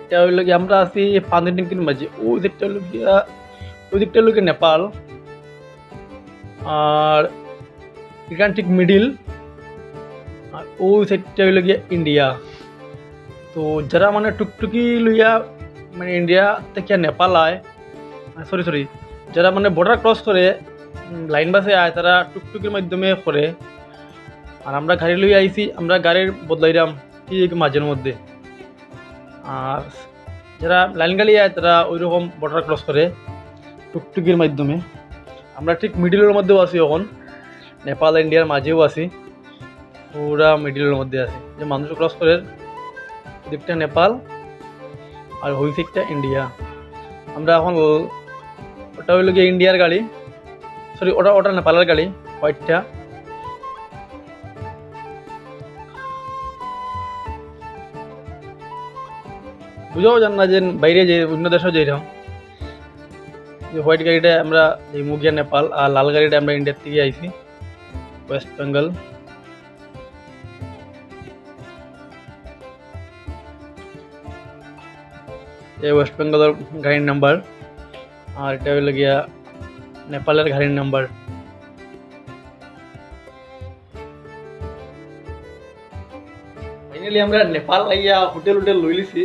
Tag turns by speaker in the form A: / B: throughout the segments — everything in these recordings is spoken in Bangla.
A: এটা হইল গিয়ে আমরা আছি পানি ট্যাঙ্কির মাঝে। ওই দিকটা হলো গিয়া, ওই দিকটা হলো গিয়ে নেপাল, আর এখান ঠিক মিডিল, আর ওই সাইডটা হইল গিয়ে ইন্ডিয়া। তো যারা মানে টুকটুকি লইয়া মানে ইন্ডিয়া থেকে নেপাল আয়, সরি সরি, যারা মানে বর্ডার ক্রস করে লাইন বাসে আয় তারা টুকটুকির মাধ্যমে করে। আর আমরা গাড়ি লইয়া আইছি, আমরা গাড়ির বদলাইলাম ঠিক মাঝের মধ্যে। আর যারা লাইন গাড়ি আয় তারা ওই রকম বর্ডার ক্রস করে টুকটুকির মাধ্যমে। আমরা ঠিক মিডিলের মধ্যেও আছি, এখন নেপাল ইন্ডিয়ার মাঝেও আছি, পুরা মিডিলের মধ্যে আছি। যে মানুষ ক্রস করে, দিকটা নেপাল আর ওই দিকটা ইন্ডিয়া। আমরা এখন, ওটা হইল গিয়ে ইন্ডিয়ার গাড়ি, সরি ওটা ওটা নেপালের গাড়ি হোয়াইটটা। বুঝাও যান না যে বাইরে যে অন্য দেশেও যাইলাম। যে হোয়াইট গাড়িটা আমরা এই মুগিয়া নেপাল, আর লাল গাড়িটা আমরা ইন্ডিয়ার থেকে আইছি ওয়েস্ট বেঙ্গল। এই ওয়েস্ট বেঙ্গলের গাড়ির নাম্বার, আর এটা হইল গিয়া নেপালের গাড়ির নাম্বার। ফাইনালি আমরা নেপাল আইয়া হোটেল লই লিছি।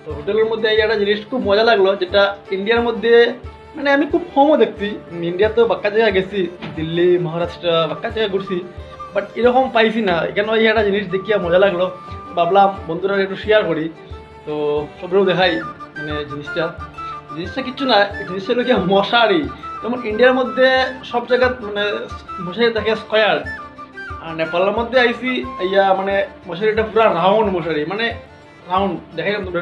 A: তো হোটেলের মধ্যে একটা জিনিস খুব মজা লাগলো, যেটা ইন্ডিয়ার মধ্যে মানে আমি খুব কমও দেখছি। ইন্ডিয়া তো বাক্কা জায়গা গেছি, দিল্লি মহারাষ্ট্র বাক্কা জায়গা ঘুরছি, বাট এরকম পাইছি না। এখানে এই একটা জিনিস দেখিয়া মজা লাগলো, ভাবলাম বন্ধুরা একটু শেয়ার করি। তো সবরেও দেখাই মানে জিনিসটা কিচ্ছু না, জিনিসটা হলো কি মশারি। যেমন ইন্ডিয়ার মধ্যে সব জায়গা মানে মশারি থাকে স্কোয়ার, আর নেপালের মধ্যে আইসি ইয়া মানে মশারিটা পুরো রাউন্ড মশারি, মানে রাউন্ড দেখাইলাম তোমরা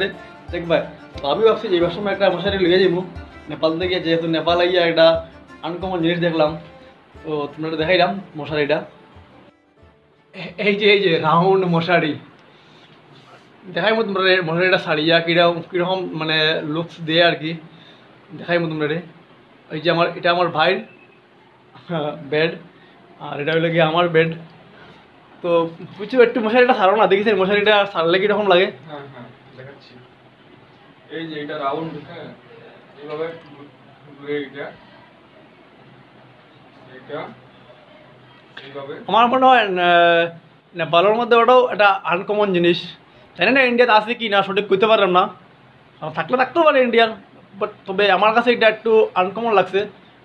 A: দেখবা। তো আমি ভাবছি যে এবার সময় একটা মশারি লিয়ে যাবো নেপাল থেকে, যেহেতু নেপাল আইয়া একটা আনকমন জিনিস দেখলাম। তো তোমরা দেখাইলাম মশারিটা, এই যে রাউন্ড মশারি দেখাই মো তোমরা। মশারিটা সারিয়া কিরকম মানে লুকস দেয় আর কি, দেখাই মো তোমরা। এই যে এটা আমার ভাইয়ের বেড, আর এটা হইলো গিয়ে আমার বেড। তো বুঝছো একটু মশারিটা সারো না, দেখিস মশারিটা সারলে কিরকম লাগে।
B: হ্যাঁ হ্যাঁ দেখাচ্ছি। এই যে এটা রাউন্ড, হ্যাঁ এইভাবে ঘুরে এইটা এইভাবে।
A: আমার মনে হয় নেপালের মধ্যে ওটাও একটা আনকমন জিনিস, জানি না ইন্ডিয়াতে আছে কি না সঠিক কইতে পারলাম না, থাকতেও পারে ইন্ডিয়ার, বাট তবে আমার কাছে এটা একটু আনকমন লাগছে।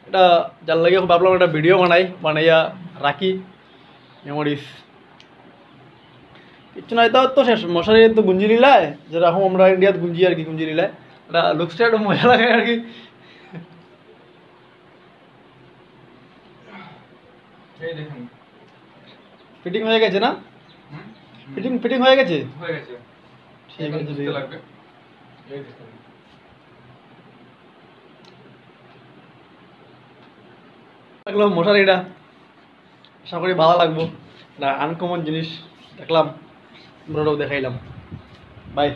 A: এটা যার লাগে ভাবলাম একটা ভিডিও বানাইয়া রাখি মেমোরিজ। কিচ্ছু না, এটাও তো শেষ মশারি তো গুঞ্জি নিলায়, যেরকম আমরা ইন্ডিয়াত গুঞ্জি আর কি, গুঞ্জি নিলায় এটা লুকসটা একটু মজা লাগে আর কি।
B: এই দেখুন
A: ফিটিং হয়ে গেছে না? ফিটিং হয়ে গেছে,
B: ঠিক আছে লাগবে। এই দেখুন
A: দেখলাম মশারিটা, আশা করি ভালো লাগবো। আনকমন জিনিস দেখলাম, তোমরাও দেখাইলাম। বাই।